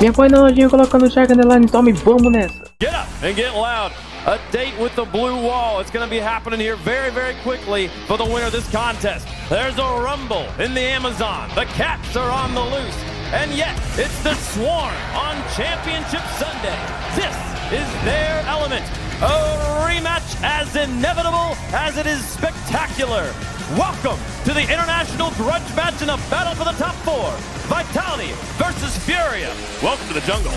Quem foi na lojinha colocando o Shark Underline Tommy? Vamos nessa! Get up and get loud. A date with the blue wall. It's going to be happening here very, very quickly for the winner of this contest. There's a rumble in the Amazon. The cats are on the loose. And yet, it's the Swarm on Championship Sunday. This is their element. A rematch as inevitable as it is spectacular. Welcome to the International Grudge Match in a battle for the top 4. Vitality versus Furia. Welcome to the jungle.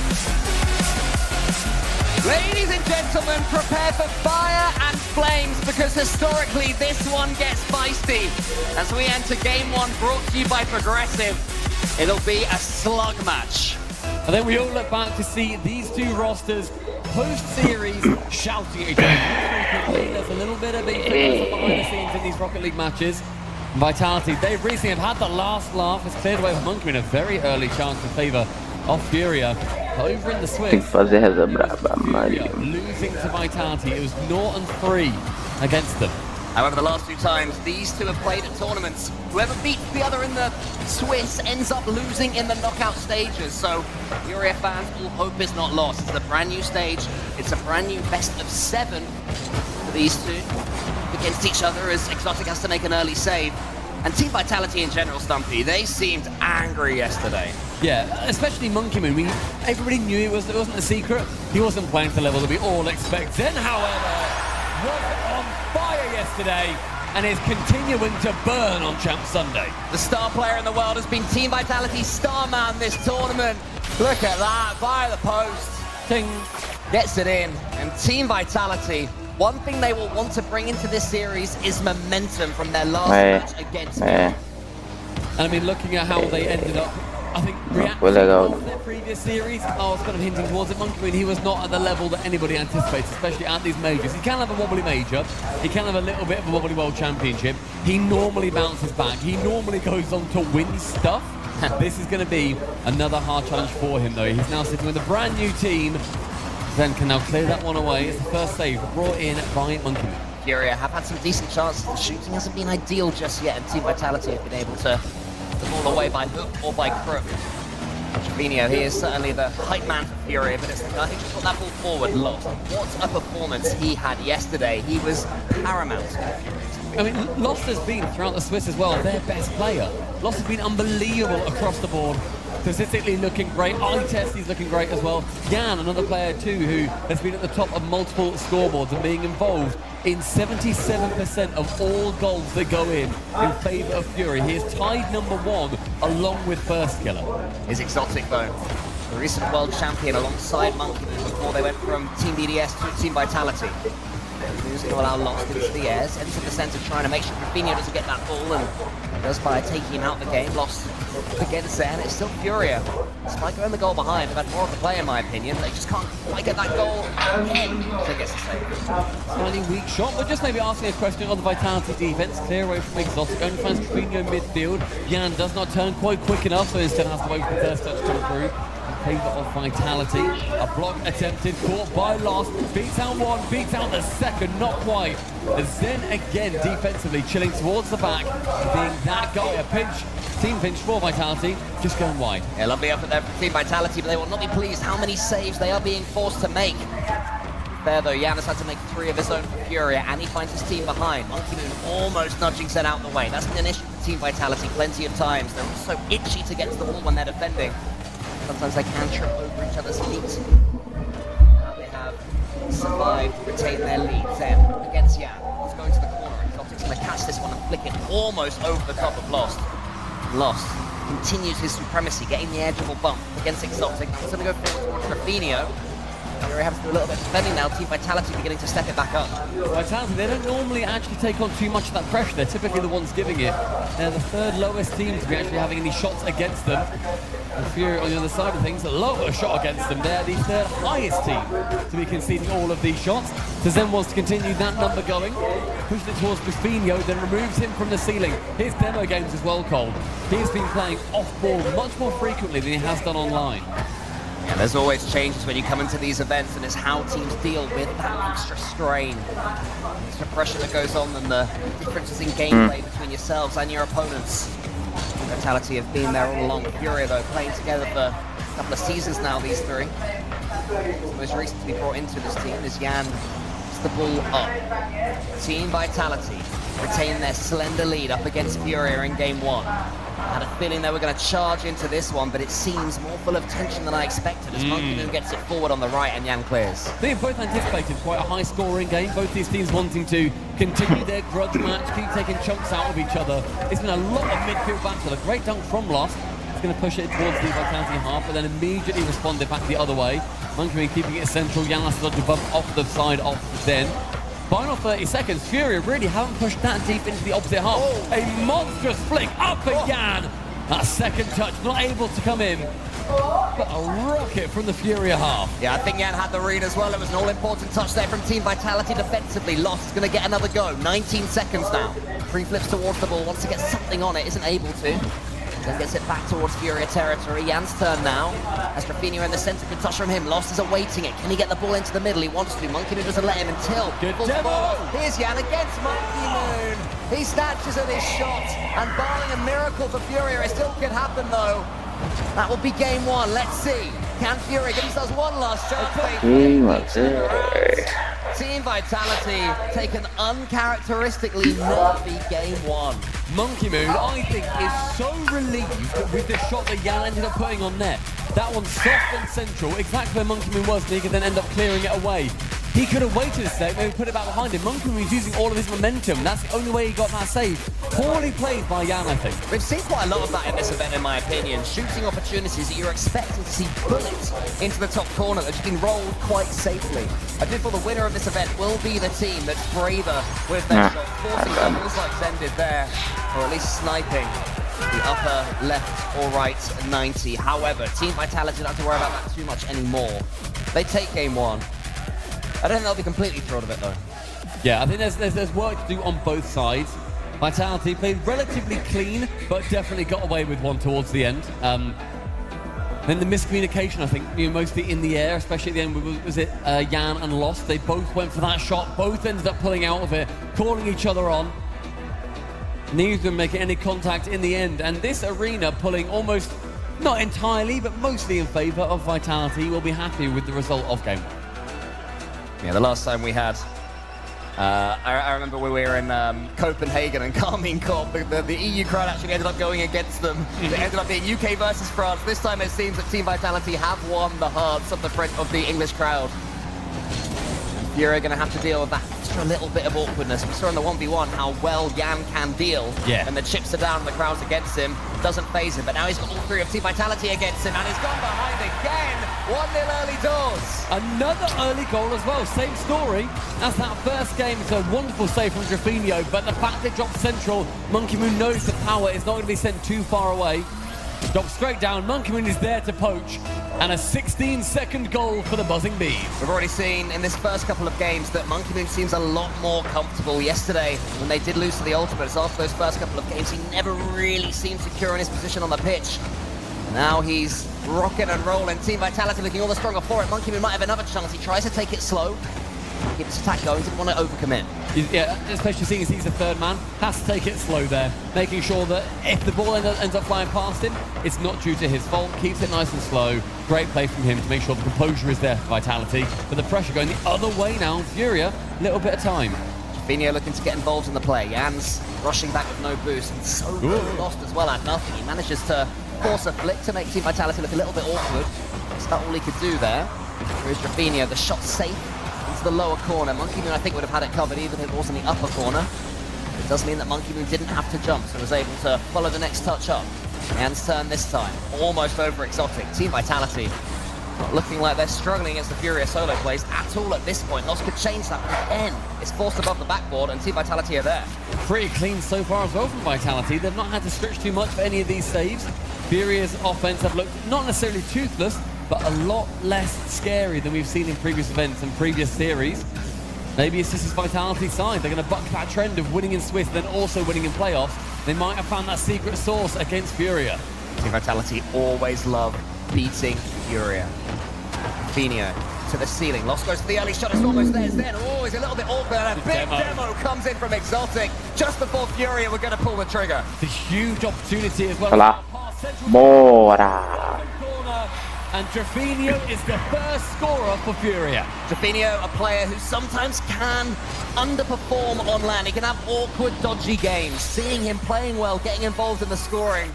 Ladies and gentlemen, prepare for fire and flames because historically this one gets feisty. As we enter game 1 brought to you by Progressive, it'll be a slug match. And then we all look back to see these two rosters post-series shouting at each other. There's a little bit of behind the scenes in these Rocket League matches. Vitality, they recently have had the last laugh. It's cleared away from Monkey in a very early chance in favour of Furia. Over in the Swiss, Tem que fazer reza braba, Mario. losing to Vitality. It was 0-3 against them. However, the last 2 times these two have played at tournaments, whoever beats the other in the Swiss ends up losing in the knockout stages. So Furia fans, all hope is not lost. It's a brand new stage. It's a brand new best of 7 for these two against each other as Exotic has to make an early save. And Team Vitality in general, Stumpy, they seemed angry yesterday. Yeah, especially Monkey Moon. Everybody knew it wasn't a secret. He wasn't playing to the level that we all expected. However, was on fire yesterday and is continuing to burn on Champ Sunday. The star player in the world has been Team Vitality's star man this tournament. Look at that, by the post. Ting. Gets it in. And Team Vitality, one thing they will want to bring into this series is momentum from their last match against me. And I mean, looking at how they ended up, I think reacting to their previous series, I was kind of hinting towards it. Monkey Moon, he was not at the level that anybody anticipates, especially at these majors. He can have a wobbly major, he can have a little bit of a wobbly world championship. He normally bounces back, he normally goes on to win stuff. This is going to be another hard challenge for him though. He's now sitting with a brand new team. Then can now clear that one away. It's the first save brought in by Monkey Moon. Furia have had some decent chances. The shooting hasn't been ideal just yet, and Team Vitality have been able to ball away by hook or by crook. Trevino, he is certainly the hype man for Furia, but it's the guy who just got that ball forward lost. What a performance he had yesterday. He was paramount. I mean, Lost has been, throughout the Swiss as well, their best player. Lost has been unbelievable across the board. Statistically looking great. Eye test, he's looking great as well. Jan, another player too, who has been at the top of multiple scoreboards and being involved in 77% of all goals that go in favour of Fury. He is tied #1 along with First Killer. Is Exotic though, the recent world champion alongside Monkey Moon before they went from Team BDS to Team Vitality. Who's going to allow Lost into the airs, into the centre, trying to make sure Rafinha doesn't get that ball, and does by taking him out of the game. Lost against there, and it's still Furia. Despite going the goal behind, they've had more of the play in my opinion. They just can't quite get that goal in. So it gets the save. Slightly weak shot, but just maybe asking a question on the Vitality defense. Clear away from Exotic, only finds Trevino midfield. Jan does not turn quite quick enough, so instead has to wait for the first touch to come through. Favour of Vitality. A block attempted, caught by Lost. Beats out one, beats out the second, not quite. And then again, defensively, chilling towards the back, being that guy. A pinch, team pinch for Vitality, just going wide. Yeah, lovely effort there from Team Vitality, but they will not be pleased how many saves they are being forced to make. Fair though, Jan has had to make 3 of his own for Furia, and he finds his team behind. Monkey Moon almost nudging Zen out of the way. That's been an issue for Team Vitality plenty of times. They're also itchy to get to the ball when they're defending. Sometimes they can trip over each other's feet. Now they have survived, retained their lead. Zen against Jan. He's going to the corner. Exotic's going to catch this one and flick it almost over the top of Lost. Lost continues his supremacy, getting the edge of a bump against Exotic. He's going to go forward towards Rafinha. Fury have to do a little bit of defending now. Team Vitality beginning to step it back up. Vitality, they don't normally actually take on too much of that pressure. They're typically the ones giving it. They're the 3rd lowest team to be actually having any shots against them. And Fury on the other side of things, a lower shot against them. They're the 3rd highest team to be conceding all of these shots. So Zen wants to continue that number going. Pushes it towards Buffino, then removes him from the ceiling. His demo games as well, Cole. He's been playing off-ball much more frequently than he has done online. Yeah, there's always changes when you come into these events, and it's how teams deal with that extra strain, extra pressure that goes on, and the differences in gameplay between yourselves and your opponents. Vitality have been there all along. Furia, though, playing together for a couple of seasons now, these three. Most recently brought into this team is Jan. It's the ball up. Team Vitality retain their slender lead up against Furia in game one. I had a feeling they were going to charge into this one, but it seems more full of tension than I expected as monkeymoon gets it forward on the right and Jan clears. They have both anticipated quite a high-scoring game. Both these teams wanting to continue their grudge match, keep taking chunks out of each other. It's been a lot of midfield battle. A great dunk from Lost. It's going to push it towards the Vitality half, but then immediately responded back the other way. monkeymoon keeping it central. Jan has to bump off the side of Zen. Final 30 seconds. Furia really haven't pushed that deep into the opposite half. Oh. A monstrous flick up for Jan. That second touch not able to come in. But a rocket from the Furia half. Yeah, I think Jan had the read as well. It was an all-important touch there from Team Vitality defensively. Lost is going to get another go. 19 seconds now. Three flips towards the ball. Wants to get something on it. Isn't able to. Then gets it back towards Furia territory. Jan's turn now. As Rafinha in the center, good touch from him. Lost is awaiting it. Can he get the ball into the middle? He wants to. monkeymoon doesn't let him until. Good demo. Here's Jan against monkeymoon. He snatches at his shot. And barring a miracle for Furia, it still could happen though. That will be game one. Let's see. Can Furia give themselves one last chance? Team Vitality take an uncharacteristically nervy game one. monkeymoon, I think, is so relieved with the shot that Jan ended up putting on net. That one's soft and central, exactly where monkeymoon was, and he could then end up clearing it away. He could have waited a sec, maybe put it back behind him. monkeymoon was using all of his momentum. That's the only way he got that save. Poorly played by Jan, I think. We've seen quite a lot of that in this event, in my opinion. Shooting opportunities that you're expecting to see bullets into the top corner that have been rolled quite safely. I do feel the winner of this event will be the team that's braver with their shot, forcing doubles like Zen did there, or at least sniping the upper left or right 90. However, Team Vitality don't have to worry about that too much anymore. They take game one. I don't think they'll be completely thrilled of it though. Yeah, I think there's work to do on both sides. Vitality played relatively clean, but definitely got away with one towards the end. Then the miscommunication, I think, mostly in the air, especially at the end, was it Jan and Lost? They both went for that shot, both ended up pulling out of it, calling each other on. Neither of them making any contact in the end, and this arena pulling almost, not entirely, but mostly in favour of Vitality. Will be happy with the result of game one. Yeah, the last time we had, I remember we were in Copenhagen and Carmine Corp. The EU crowd actually ended up going against them. It ended up being UK versus France. This time it seems that Team Vitality have won the hearts of the English crowd. Furia going to have to deal with that extra little bit of awkwardness. We saw in the 1v1 how well Jan can deal. Yeah. And the chips are down and the crowd's against him. Doesn't phase him, but now he's got all three of Team Vitality against him and he's gone behind again. 1-0 early doors. Another early goal as well. Same story as that first game. It's a wonderful save from Rafinha, but the fact it dropped central, monkeymoon knows the power is not going to be sent too far away. Drops straight down. monkeymoon is there to poach. And a 16-second goal for the Buzzing Bees. We've already seen in this first couple of games that monkeymoon seems a lot more comfortable. Yesterday, when they did lose to the Ultimates, after those first couple of games, he never really seemed secure in his position on the pitch. And now he's rocking and rolling. Team Vitality looking all the stronger for it. monkeymoon might have another chance. He tries to take it slow. Keep his attack going, didn't want to overcommit. Yeah, especially seeing as he's the third man, has to take it slow there, making sure that if the ball ends up flying past him, it's not due to his fault, keeps it nice and slow. Great play from him to make sure the composure is there for Vitality, but the pressure going the other way now. Furia, little bit of time. Rafinha looking to get involved in the play. Jan's rushing back with no boost, and so Lost as well at nothing. He manages to force a flick to make Team Vitality look a little bit awkward. That's not all he could do there. Here's Rafinha, the shot safe. To the lower corner. monkeymoon, I think, would have had it covered even if it was in the upper corner. It does mean that monkeymoon didn't have to jump, so was able to follow the next touch up. Jan's turn this time. Almost over exotic. Team Vitality not looking like they're struggling against the Furia solo plays at all at this point. Lost could change that, but again, it's forced above the backboard, and Team Vitality are there. Pretty clean so far as well from Vitality. They've not had to stretch too much for any of these saves. Furia's offense have looked not necessarily toothless, but a lot less scary than we've seen in previous events and previous series. Maybe it's just his Vitality side. They're going to buck that trend of winning in Swiss, then also winning in playoffs. They might have found that secret sauce against Furia. Team Vitality always love beating Furia. Rafinha to the ceiling. Lost goes to the early shot, it's almost there. Then, oh, it's a little bit awkward, and a big demo comes in from Exotic just before Furia were going to pull the trigger. It's a huge opportunity as well. Olha lá. Bora! And Trafinho is the first scorer for Furia. Trafinho, a player who sometimes can underperform on land. He can have awkward, dodgy games. Seeing him playing well, getting involved in the scoring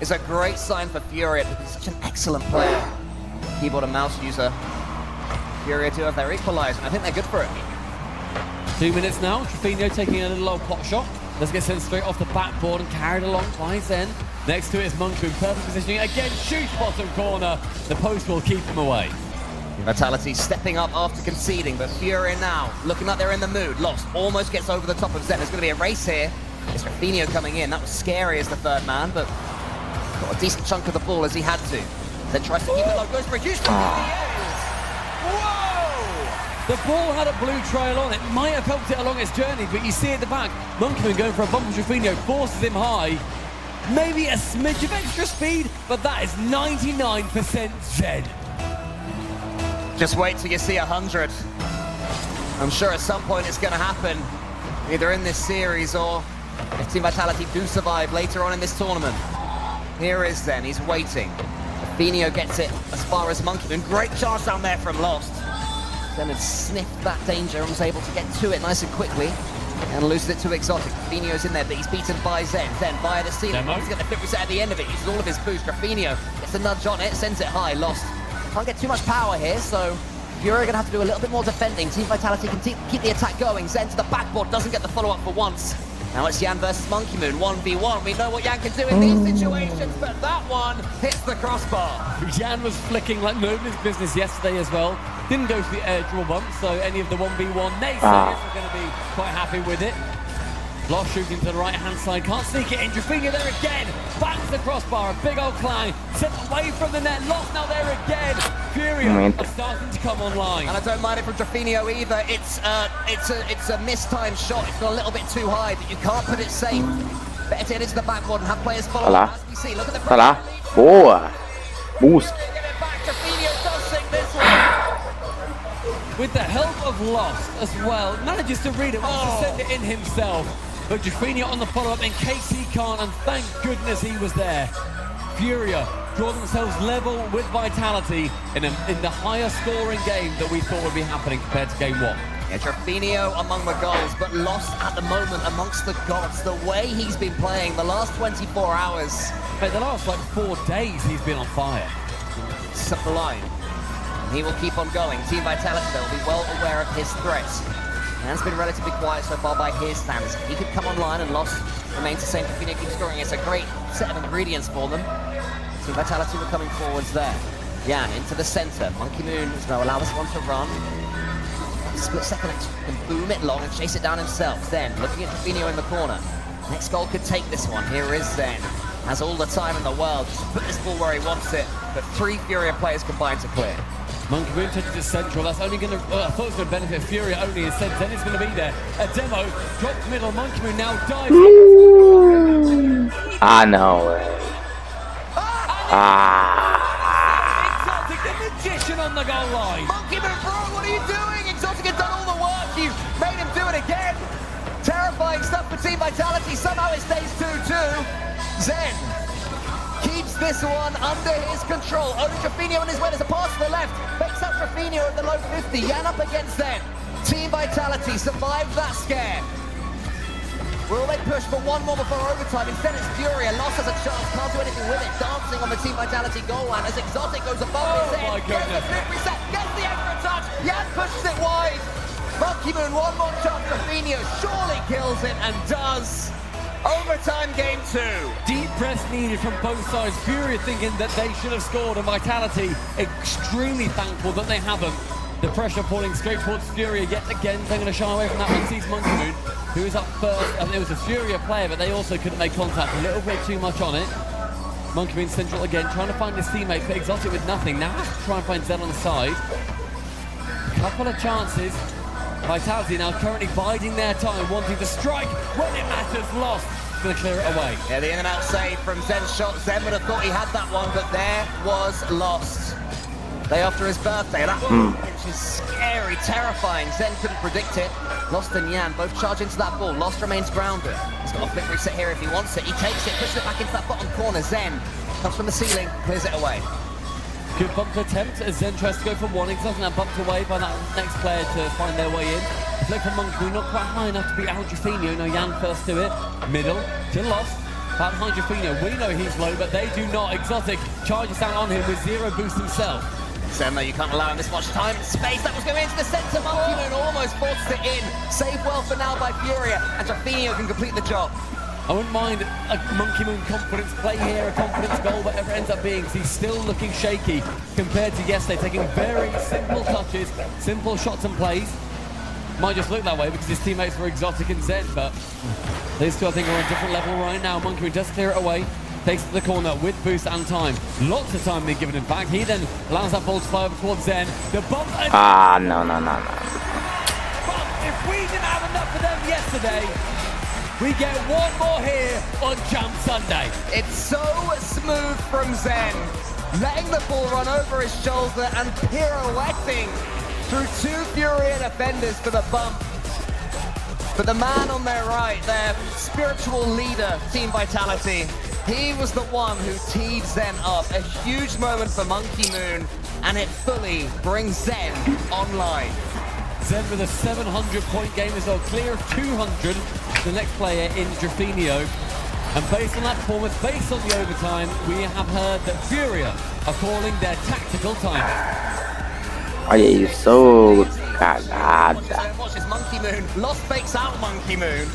is a great sign for Furia because he's such an excellent player. Keyboard and mouse user. Furia do have their equalizer, and I think they're good for it. 2 minutes now. Trafinho taking a little old pot shot. Let's get sent straight off the backboard and carried along by Zen. Next to it is Monku in perfect positioning. Again, shoots bottom corner. The post will keep him away. Vitality stepping up after conceding, but Furia now looking like they're in the mood. Lost almost gets over the top of Zen. There's going to be a race here. It's Trafinho coming in. That was scary as the third man, but got a decent chunk of the ball as he had to. Then tries to keep it low. Goes for a huge Whoa! The ball had a blue trail on it. Might have helped it along its journey, but you see at the back, Monkman going for a bump with Trafinho, forces him high. Maybe a smidge of extra speed, but that is 99% Zen. Just wait till you see 100. I'm sure at some point it's going to happen, either in this series or if Team Vitality do survive later on in this tournament. Here is Zen, he's waiting. Trafinho gets it as far as Monkman. Great chance down there from Lost. Zen had sniffed that danger and was able to get to it nice and quickly. And loses it to Exotic. Trafinho's in there, but he's beaten by Zen. Zen via the ceiling. He's got the flip reset at the end of it. Uses all of his boost. Trafinho gets a nudge on it, sends it high. Lost. Can't get too much power here, so Furia are going to have to do a little bit more defending. Team Vitality can keep the attack going. Zen to the backboard, doesn't get the follow-up for once. Now it's Yan versus Monkey Moon, 1v1. We know what Yan can do in these situations, but that one hits the crossbar. Yan was flicking like nobody's business yesterday as well. Didn't go for the air draw bump, so any of the 1v1 naysayers are going to be quite happy with it. Lost shooting to the right-hand side, can't sneak it in. Trafinho there again, bangs the crossbar, a big old clang, sent away from the net. Lost now there again. Furia are starting to come online. And I don't mind it from Trafinho either. It's a mistimed shot. It's got a little bit too high, but you can't put it safe. Better to hit into the backboard and have players follow. Olha lá. As we see, look at the Olha lá. Boa. Boost. Trafinho does sink this one. With the help of Lost as well, manages to read it, wants to send it in himself. But Trafinho on the follow-up in case he can't, and thank goodness he was there. Furia draw themselves level with Vitality in the higher scoring game that we thought would be happening compared to game one. Yeah, Trafinho among the goals, but Lost at the moment amongst the gods. The way he's been playing the last 24 hours. But the last 4 days he's been on fire. Sublime. He will keep on going. Team Vitality, they'll be well aware of his threats. Man's been relatively quiet so far by his standards. He could come online and Lost remains the same. Confira keeps scoring. It's a great set of ingredients for them. Team Vitality were coming forwards there. Yan into the center. Monkey Moon is going to allow this one to run. Split second can boom it long and chase it down himself. Then looking at Trafinho in the corner. Next goal could take this one. Here is Zen. Has all the time in the world just to put this ball where he wants it. But 3 Furia players combined to clear. Monkey Moon touches the central. That's only going to, I thought it was going to benefit Furia only. Instead, Zen is going to be there. A demo, dropped middle. Monkey Moon now dives. Ah, no way. Exotic, the magician on the goal line. Monkey Moon, bro, what are you doing? Exotic had done all the work. You made him do it again. Terrifying stuff for Team Vitality. Somehow it stays 2-2. Zen keeps this one under his control. Only Trafinho on his way. There's a pass to the left. Fakes out Trafinho at the low 50. Yan up against Zen. Team Vitality survived that scare. Will they push for one more before overtime? Instead it's Furia. Lost has a chance. Can't do anything with it. Dancing on the Team Vitality goal line as Exotic goes above his head. Gets the flip reset. Gets the extra touch. Yan pushes it wide. Monkey Moon, one more shot. Trafinho surely kills it and does. Overtime game 2. Deep press needed from both sides. Furia thinking that they should have scored, and Vitality extremely thankful that they haven't. The pressure pulling straight towards Furia yet again. They're going to shy away from that one. Sees Monkey Moon, who is up first. And it was a Furia player, but they also couldn't make contact. A little bit too much on it. Monkey Moon central again, trying to find his teammate, but Exotic with nothing. Now has to try and find Zen on the side. Couple of chances. Vitality now currently biding their time, wanting to strike when it matters. Lost. Going to clear it away. Yeah, the in and out save from Zen's shot. Zen would have thought he had that one, but there was Lost. Day after his birthday, that one which is scary, terrifying. Zen couldn't predict it. Lost and Yan both charge into that ball. Lost remains grounded. He's got a flick reset here if he wants it. He takes it, pushes it back into that bottom corner. Zen comes from the ceiling, clears it away. Good bump attempt as Zen tries to go for one. He's often that bumped away by that next player to find their way in. The flick from Monkey Moon, not quite high enough to beat Aljafinho. No, Yan first to it. Middle to Lost. About Aljafinho, we know he's low, but they do not. Exotic charges down on him with 0 boost himself. Zen, though, you can't allow him this much time and space. That was going into the centre. Monkey Moon almost forces it in. Saved well for now by Furia, and Aljafinho can complete the job. I wouldn't mind a Monkey Moon confidence play here, a confidence goal, whatever it ends up being, because he's still looking shaky compared to yesterday, taking very simple touches, simple shots and plays. Might just look that way because his teammates were Exotic and Zen, but these two I think are on a different level right now. Monkey Moon does clear it away, takes it to the corner with boost and time. Lots of time being given in fact. He then allows that ball to fly over towards Zen. The bump and... No. But if we didn't have enough of them yesterday, we get one more here on Jump Sunday. It's so smooth from Zen, letting the ball run over his shoulder and pirouetting through 2 Furia defenders for the bump. But the man on their right, their spiritual leader, Team Vitality, he was the one who teed Zen up. A huge moment for Monkey Moon, and it fully brings Zen online. Zen with a 700-point game as well, clear of 200. The next player in Drafinio. And based on that performance, based on the overtime, we have heard that Furia are calling their tactical time. Olha isso, cagada. Watch this Monkey Moon. Lost fakes out Monkey Moon.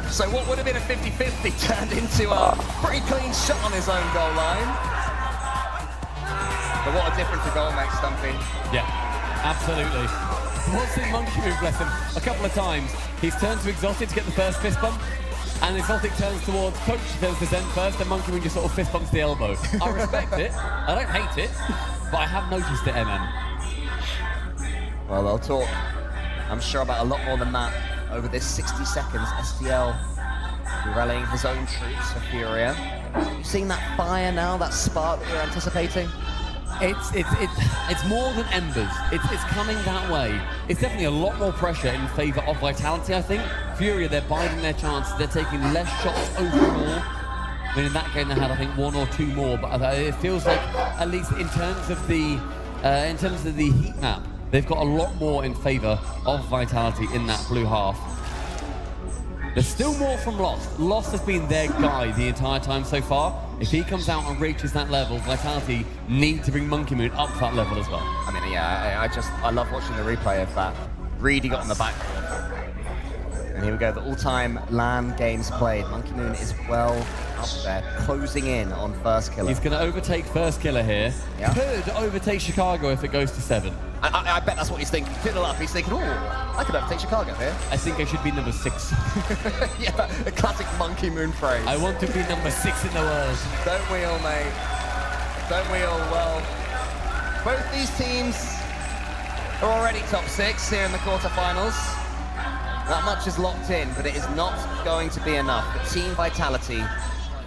So what would have been a 50-50 turned into a pretty clean shot on his own goal line. But what a difference a goal makes, Stumpy. Yeah, absolutely. What's in Monkey Moon, bless him, a couple of times. He's turned to Exotic to get the first fist bump, and Exotic turns towards Coach, turns to Zen first, and Monkey Moon just sort of fist bumps the elbow. I respect it, I don't hate it, but I have noticed it, MM. Well, they'll talk, I'm sure, about a lot more than that over this 60 seconds. STL rallying his own troops for Furia. You seeing that fire now, that spark that you're anticipating? It's more than embers. It's coming that way. It's definitely a lot more pressure in favour of Vitality, I think. Furia, they're biding their chances. They're taking less shots overall. I mean, in that game they had, I think, 1 or 2 more. But it feels like, at least in terms of the heat map, they've got a lot more in favour of Vitality in that blue half. There's still more from Lost. Lost has been their guy the entire time so far. If he comes out and reaches that level, Vitality need to bring Monkey Moon up to that level as well. I mean, yeah, I love watching the replay of that. Reedy got on the backboard. And here we go, the all-time LAN games played. Monkey Moon is well up there, closing in on first killer. He's going to overtake first killer here. Yeah. Could overtake Chicago if it goes to 7. I bet that's what he's thinking. Fiddle up, he's thinking, oh, I could overtake Chicago here. I think I should be number 6. Yeah, a classic Monkey Moon phrase. I want to be number 6 in the world. Don't we all, mate? Don't we all? Well, both these teams are already top 6 here in the quarterfinals. That much is locked in, but it is not going to be enough. But Team Vitality,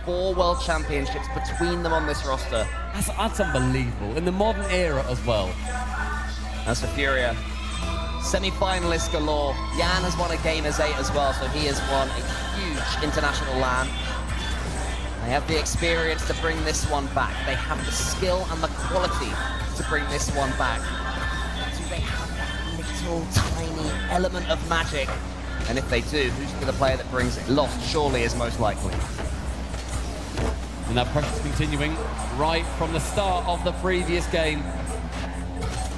4 world championships between them on this roster. That's unbelievable. In the modern era as well. As for Furia, semi-finalists galore. Yan has won a game as 8 as well, so he has won a huge international LAN. They have the experience to bring this one back. They have the skill and the quality to bring this one back. Do they have that little tiny element of magic? And if they do, who's the player that brings it? Lost surely is most likely. And that pressure's continuing right from the start of the previous game.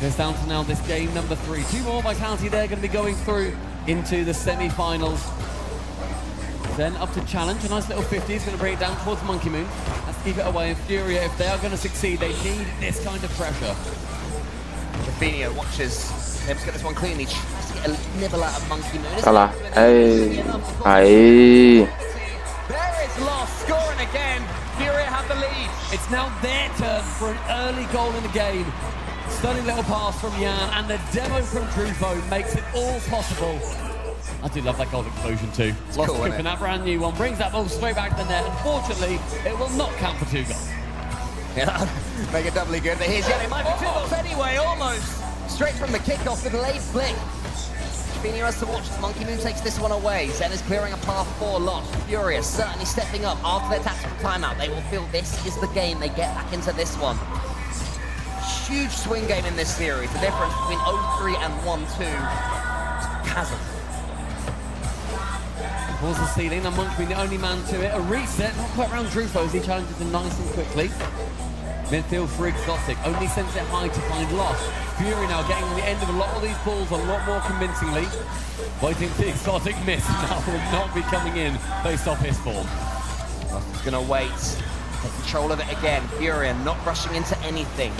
Goes down to now this game number 3. 2 more Vitality there going to be going through into the semi-finals. Then up to challenge, a nice little 50 is going to bring it down towards Monkey Moon. Has to keep it away, and Furia, if they are going to succeed, they need this kind of pressure. Rafinha watches him to get this one clean. He tries to get a nibble out of Monkey Moon. Tá lá. Aí. There is Lost scoring again. Furia have the lead. It's now their turn for an early goal in the game. Stunning little pass from Yan, and the demo from Trufo makes it all possible. I do love that goal explosion too. Lost cool, scooping that brand new one, brings that ball straight back to the net. Unfortunately, it will not count for 2 goals. Yeah, make it doubly good. But here's Yan. It might be 2 goals anyway, almost. Straight from the kickoff with a late flick. Furia has to watch as Monkey Moon takes this one away. Zen is clearing a path for loss. Furia certainly stepping up after their tactical timeout. They will feel this is the game. They get back into this one. Huge swing game in this series. The difference between 0-3 and 1-2. Chasm. Pulls the ceiling, and Monkey Moon the only man to it. A reset, not quite around Drufo as he challenges them nice and quickly. Midfield for Exotic, only sends it high to find loss. Fury now getting on the end of a lot of these balls a lot more convincingly. Waiting for the Exotic miss, now will not be coming in based off his form. He's going to wait, take control of it again. Furia not rushing into anything.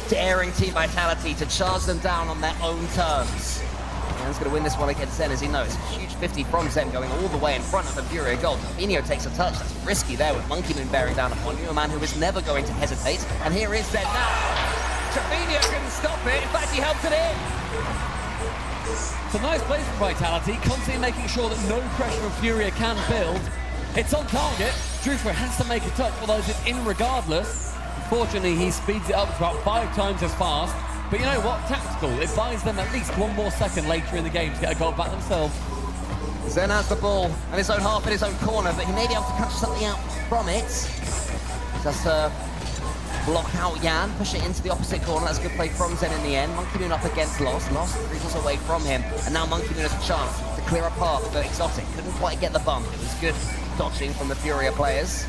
Daring Team Vitality to charge them down on their own terms. Jan's going to win this one against Zen, as he knows. Huge 50 from Zen going all the way in front of the Furia goal. Trevino takes a touch. That's risky there with Monkey Moon bearing down upon you, a man who is never going to hesitate. And here is Zen now. Trevino couldn't stop it. In fact, he helped it in. It's a nice place for Vitality, constantly making sure that no pressure from Furia can build. It's on target. Drufo has to make a touch, although it's in regardless. Unfortunately, he speeds it up to about 5 times as fast. But you know what? Tactical. It buys them at least 1 more second later in the game to get a goal back themselves. Zen has the ball in his own half, in his own corner, but he may be able to catch something out from it. Just block out Jan, push it into the opposite corner. That's a good play from Zen in the end. Monkey Moon up against Lost. Lost wriggles away from him. And now Monkey Moon has a chance to clear a path for Exotic. Couldn't quite get the bump. It was good dodging from the Furia players.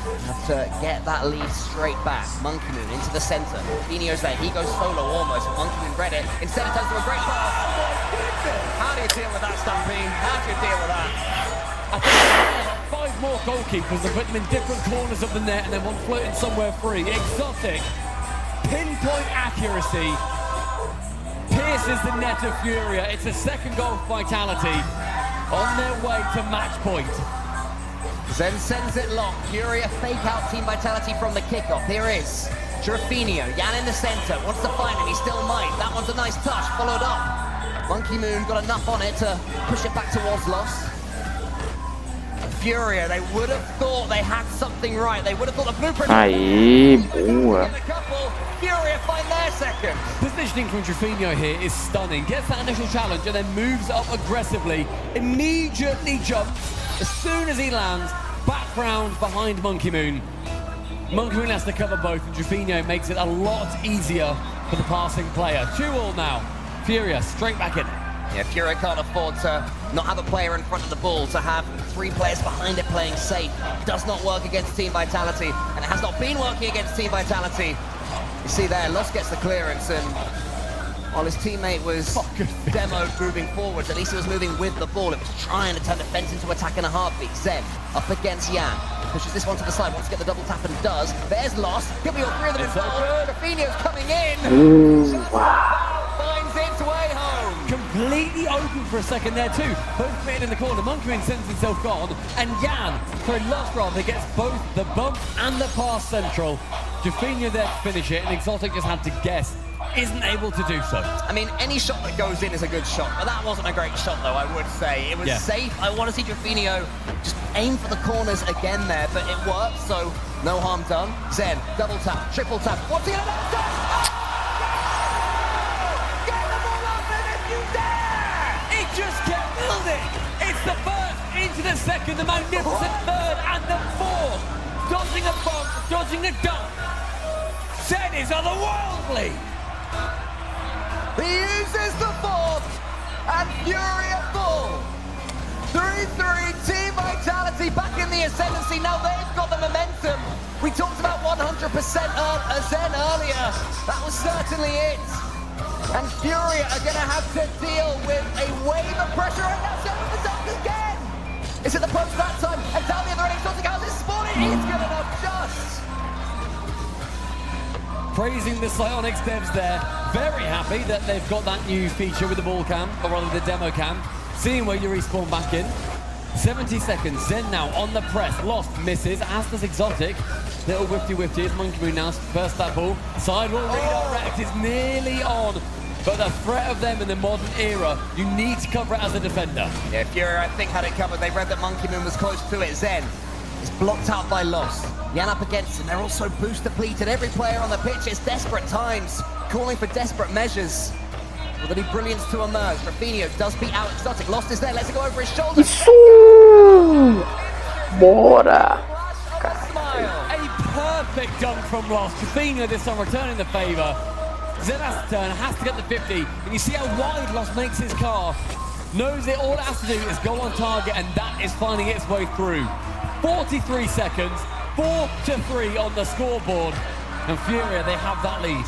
Have to get that lead straight back. Monkey Moon into the center. Finio's there. He goes solo almost. Monkey Moon read it. Instead it turns to a great pass. How do you deal with that, Stumpy? How do you deal with that? I think 5 more goalkeepers have put them in different corners of the net and then one floating somewhere free. Exotic, pinpoint accuracy, pierces the net of Furia. It's a second goal for Vitality on their way to match point. Zen sends it long. Furia fake out Team Vitality from the kickoff. Here is Trevino. Jan in the center. Wants to find him. He still might. That one's a nice touch. Followed up. Monkey Moon got enough on it to push it back towards Lost. Furia, they would have thought they had something right. They would have thought the blueprint. Aí, boa. Furia find their second. Positioning from Trevino here is stunning. Gets that initial challenge and then moves up aggressively. Immediately jumps as soon as he lands. Back round behind Monkey Moon. Monkey Moon has to cover both, and Trevino makes it a lot easier for the passing player. 2-2 now. Furia straight back in. Yeah, Furia can't afford to not have a player in front of the ball, to have 3 players behind it playing safe. Does not work against Team Vitality, and it has not been working against Team Vitality. You see there, Lost gets the clearance, and while his teammate was demoed moving forwards, at least he was moving with the ball. It was trying to turn defense into attack in a heartbeat. Zen up against Jan. Pushes this one to the side, wants to get the double tap and does. There's Lost. Could be all 3 of them involved. Trevino's coming in. Ooh, wow. Finds its way home. Completely open for a second there too. Both men in the corner. Monkey Moon sends himself gone, and Jan, for a Lost rather, gets both the bump and the pass central. Trevino there to finish it, and Exotic just had to guess. Isn't able to do so. I mean, any shot that goes in is a good shot, but that wasn't a great shot, though, I would say. It was safe. I want to see Trevino just aim for the corners again there, but it worked, so no harm done. Zen, double tap, triple tap. What's he gonna do? Get the ball up if you dare! He just kept building. It's the first into the second, the magnificent third and the fourth. Dodging a bump, dodging a dunk. Zen is otherworldly. He uses the fourth, and Furia full. 3-3, Team Vitality back in the ascendancy. Now they've got the momentum. We talked about 100% Zen earlier. That was certainly it. And Furia are going to have to deal with a wave of pressure, and now Zen with the dunk again. Is it the post that time? And down the other end, Exotic has it spotted. He's good enough just. Praising the Psyonix devs there. Very happy that they've got that new feature with the ball cam, or rather the demo cam. Seeing where you respawn back in. 70 seconds, Zen now on the press. Lost, misses, as does Exotic. Little whifty as Monkey Moon now first that ball. Sidewall redirect is nearly on. But the threat of them in the modern era, you need to cover it as a defender. Yeah, Furia, I think, had it covered. They read that Monkey Moon was close to it. Zen is blocked out by Lost. Jan up against him. They're also boost depleted. Every player on the pitch is desperate times. calling for desperate measures. Will there be brilliance to emerge? Rafinha does beat out Exotic. Lost is there, lets it go over his shoulder. Isso! Bora! A perfect dunk from Lost. Rafinha this time returning the favour. Zeda's turn, has to get the 50. And you see how wide Lost makes his car. Knows that all it has to do is go on target, and that is finding its way through. 43 seconds, 4-3 on the scoreboard. And Furia, they have that lead.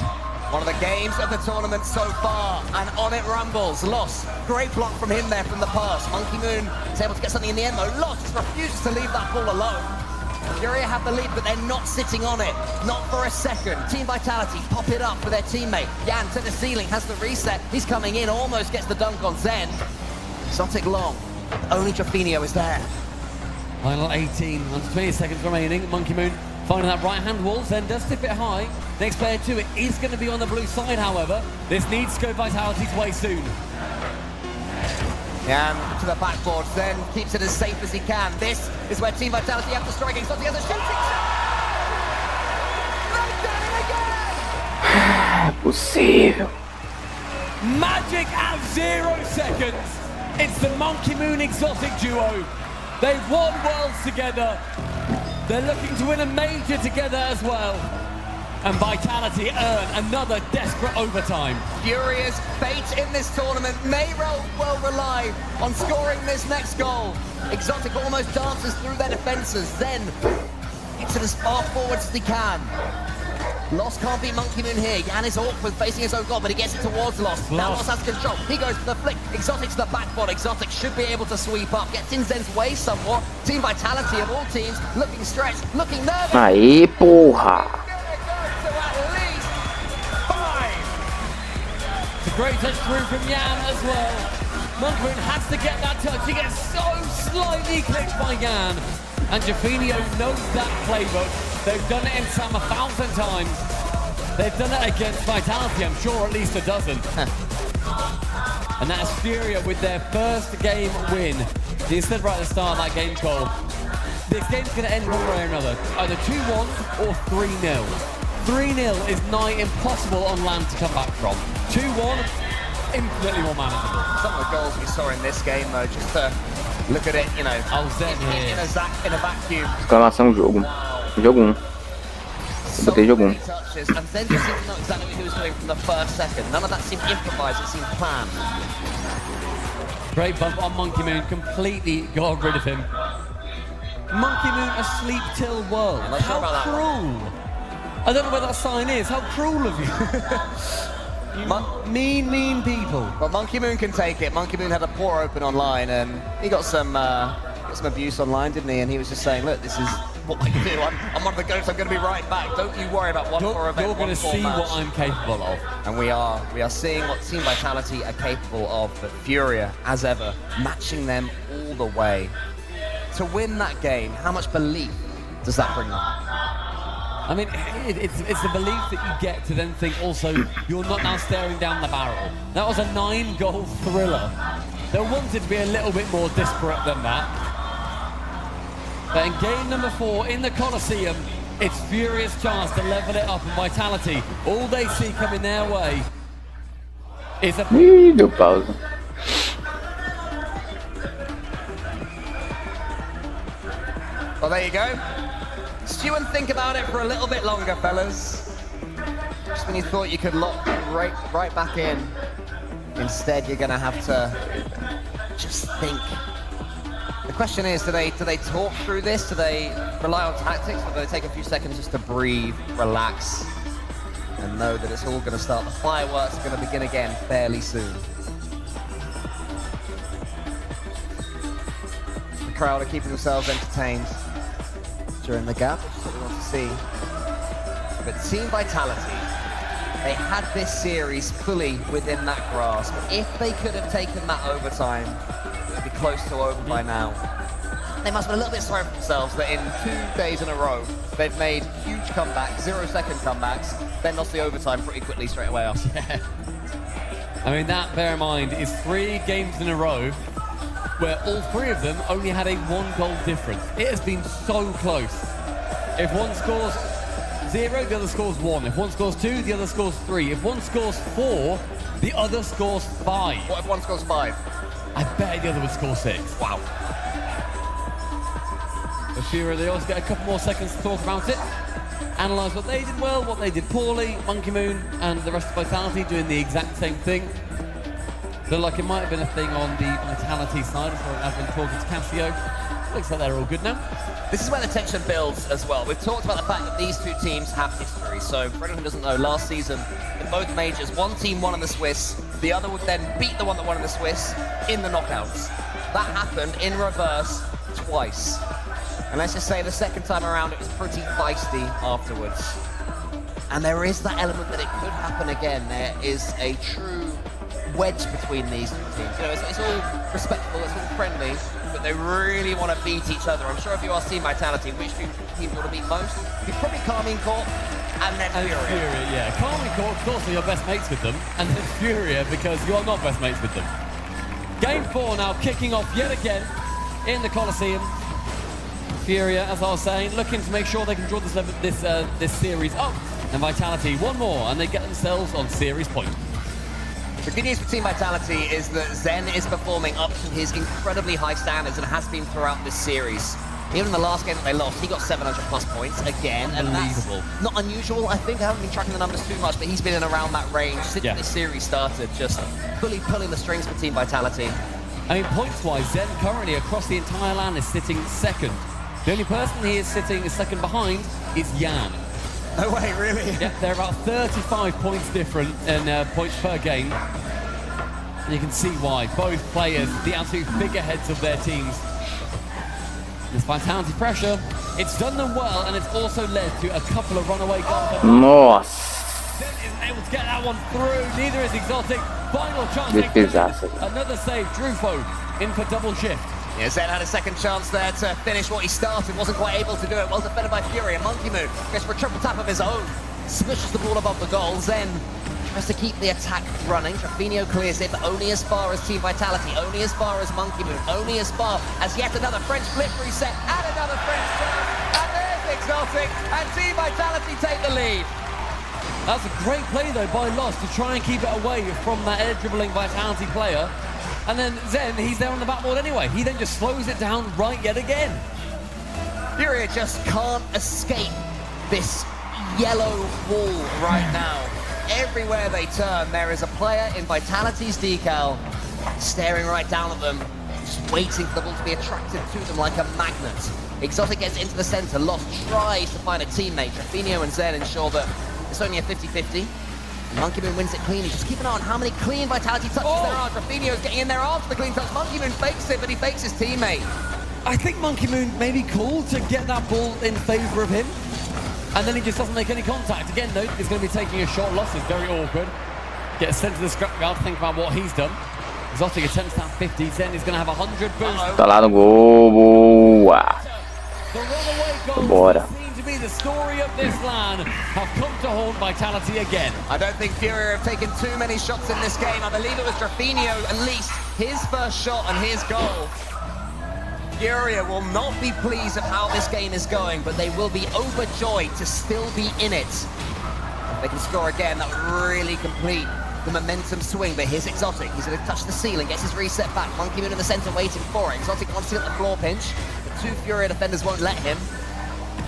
One of the games of the tournament so far, and on it rumbles. Lost, great block from him there from the pass. Monkey Moon is able to get something in the end though. Lost just refuses to leave that ball alone. Furia have the lead, but they're not sitting on it. Not for a second. Team Vitality pop it up for their teammate. Jan to the ceiling, has the reset. He's coming in, almost gets the dunk on Zen. Exotic long, only Trafinio is there. Final 18, under 20 seconds remaining. Monkey Moon finding that right-hand wall. Zen does tip it high. Next player to it is going to be on the blue side, however. This needs to go Vitality's way soon. Jan to the backboard, Zen keeps it as safe as he can. This is where Team Vitality have to strike. Exotic has a shooting shot! They've done it again! Possível. Magic at 0 seconds. It's the Monkey Moon Exotic duo. They've won Worlds together. They're looking to win a major together as well. And Vitality earn another desperate overtime. Furia's fate in this tournament may well rely on scoring this next goal. Exotic almost dances through their defenses, then gets it as far forward as he can. Lost can't beat Monkey Moon here. Jan is awkward facing his own goal, but he gets it towards Lost. Now Lost has control. He goes for the flick. Exotic to the backboard. Exotic should be able to sweep up. Gets in Zen's way somewhat. Team Vitality of all teams looking stretched, looking nervous. Aí, porra! To at least 5. It's a great touch through from Jan as well. Monkey Moon has to get that touch. He gets so slightly clipped by Jan. And Jafinio knows that playbook. They've done it in Sam 1,000 times. They've done it against Vitality, I'm sure at least a dozen. And that's Furia with their first game win. You said right at the start of that game, Cole, this game's going to end one way or another. Either 2-1 or 3-0. 3-0 is nigh impossible on land to come back from. 2-1, infinitely more manageable. Some of the goals we saw in this game, though, just to look at it, you know, Zen here. in a vacuum. Exclamação jogo. Jogo 1. Eu botei jogo 1. Touches, and Zen just seemed to know exactly what he was doing from the first second. None of that seemed improvised, it seemed planned. Great bump on Monkey Moon, completely got rid of him. Monkey Moon asleep till world. I'm not sure about that cruel. I don't know where that sign is. How cruel of you. Mean people. Well, Monkey Moon can take it. Monkey Moon had a poor open online, and he got some abuse online, didn't he? And he was just saying, look, this is what I do. I'm one of the goats. I'm going to be right back. Don't you worry about one for event. You're going to see what I'm capable of. And we are seeing what Team Vitality are capable of. But Furia, as ever, matching them all the way. To win that game, how much belief does that bring them? I mean, it's the belief that you get to then think also you're not now staring down the barrel. That was a 9-goal thriller. They wanted to be a little bit more disparate than that. But in game number 4 in the Coliseum, it's Furia's chance to level it up, and Vitality, all they see coming their way is a... Ih, deu pausa. Well, there you go. Stew and think about it for a little bit longer, fellas. Just when you thought you could lock right back in, instead you're going to have to just think. The question is, do they talk through this? Do they rely on tactics? Or do they take a few seconds just to breathe, relax, and know that it's all going to start? The fireworks are going to begin again fairly soon. The crowd are keeping themselves entertained during the gap, which is what we want to see. But Team Vitality, they had this series fully within that grasp. If they could have taken that overtime, it would be close to over by now. They must have been a little bit sorry for themselves that in 2 days in a row, they've made huge comebacks, 0-second comebacks, then lost the overtime pretty quickly straight away after. Yeah. I mean, that, bear in mind, is 3 games in a row where all 3 of them only had a 1-goal difference. It has been so close. If one scores 0, the other scores 1. If one scores 2, the other scores 3. If one scores 4, the other scores 5. What if one scores 5? I bet the other would score 6. Wow. The Furia, they also get a couple more seconds to talk about it. Analyse what they did well, what they did poorly. Monkey Moon and the rest of Vitality doing the exact same thing. Looked like it might have been a thing on the Vitality side, so I've been talking to Casio. Looks like they're all good now. This is where the tension builds as well. We've talked about the fact that these two teams have history. So for anyone who doesn't know, last season, in both majors, one team won in the Swiss, the other would then beat the one that won in the Swiss in the knockouts. That happened in reverse twice. And let's just say the second time around, it was pretty feisty afterwards. And there is that element that it could happen again. There is a true wedge between these two teams. You know, it's all respectful, it's all friendly, but they really want to beat each other. I'm sure if you ask Team Vitality which two teams you want to beat most, you'd probably Carmine Court and then Furia. Yeah. Carmine Court, of course, you're best mates with them, and then Furia because you're not best mates with them. Game 4 now kicking off yet again in the Coliseum. Furia, as I was saying, looking to make sure they can draw this series up. And Vitality, one more, and they get themselves on series point. The good news for Team Vitality is that Zen is performing up to his incredibly high standards and has been throughout this series. Even in the last game that they lost, he got 700 plus points again, and that's not unusual. I think I haven't been tracking the numbers too much, but he's been in around that range since this series started, just fully pulling the strings for Team Vitality. I mean, points-wise, Zen currently across the entire land is sitting second. The only person he is sitting second behind is Jan. No way, really? Yeah, they're about 35 points different in points per game. And you can see why. Both players, the absolute figureheads of their teams. This Vitality pressure, it's done them well, and it's also led to a couple of runaway goals. Nossa. Zen isn't able to get that one through. Neither is Exotic. Final chance. Another save. Drufo in for double shift. Yeah, Zen had a second chance there to finish what he started, wasn't quite able to do it. Well defended by Furia. Monkey Moon goes for a triple tap of his own. Smushes the ball above the goal. Zen tries to keep the attack running. Trofino clears it, but only as far as Team Vitality, only as far as Monkey Moon, only as far as yet another French flip reset and another French turn. And there's Exotic, and Team Vitality take the lead. That's a great play though by Lost to try and keep it away from that air-dribbling Vitality player. And then Zen, he's there on the backboard anyway. He then just slows it down right yet again. Furia just can't escape this yellow wall right now. Everywhere they turn, there is a player in Vitality's decal staring right down at them, just waiting for the ball to be attracted to them like a magnet. Exotic gets into the center. Lost tries to find a teammate. Trofino and Zen ensure that it's only a 50-50. Monkey Moon wins it cleanly. Just keep an eye on how many clean Vitality touches there are. Trofino's getting in there after the clean touch. Monkey Moon fakes it, but he fakes his teammate. I think Monkey Moon may be cool to get that ball in favor of him. And then he just doesn't make any contact. Again, though, he's going to be taking a shot. Loss is very awkward. Gets sent to the scrapyard. Think about what he's done. Exotic attempts that 50. Zen is going to have 100 boost. Tá lá no gol, boa. The runaway goals Bora. seem to be the story of this land have come to haunt Vitality again. I don't think Furia have taken too many shots in this game. I believe it was Trofino, at least his first shot and his goal. Furia will not be pleased with how this game is going, but they will be overjoyed to still be in it. If they can score again, that would really complete the momentum swing. But here's Exotic. He's going to touch the ceiling, gets his reset back. Monkey Moon in the center waiting for it. Exotic wants to get the floor pinch. The two Furia defenders won't let him.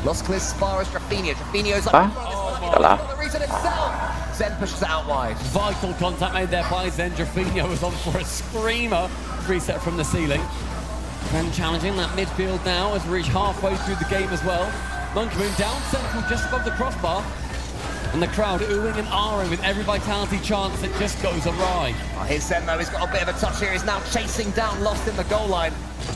Lost clears as far as Trofino. Trofino's up in front. The reset himself. Zen pushes it out wide. Vital contact made there by Zen. Trofino was on for a screamer. Reset from the ceiling. And challenging that midfield now as we reach halfway through the game as well. Monkey Moon down central just above the crossbar. And the crowd oohing and ahhing with every Vitality chance that just goes awry. Oh, here's Zen though, he's got a bit of a touch here. He's now chasing down Lost in the goal line.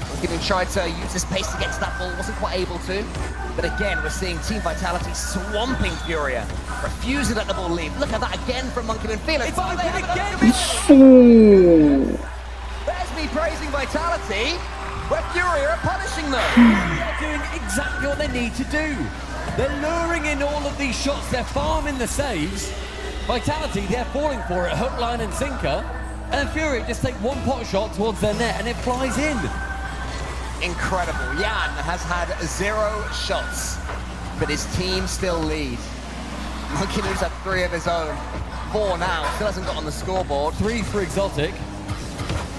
Monkey Moon tried to use his pace to get to that ball, wasn't quite able to. But again, we're seeing Team Vitality swamping Furia, refusing to let the ball leave. Look at that again from Monkey Moon. Feel it. It's open again. There's me praising Vitality, where Furia are punishing them. They're doing exactly what they need to do. They're luring in all of these shots. They're farming the saves. Vitality, they're falling for it, hook, line, and sinker. And Furia just take one pot shot towards their net, and it flies in. Incredible. Jan has had 0 shots, but his team still lead. Monkey Moon's had 3 of his own. 4 now, still hasn't got on the scoreboard. 3 for Exotic.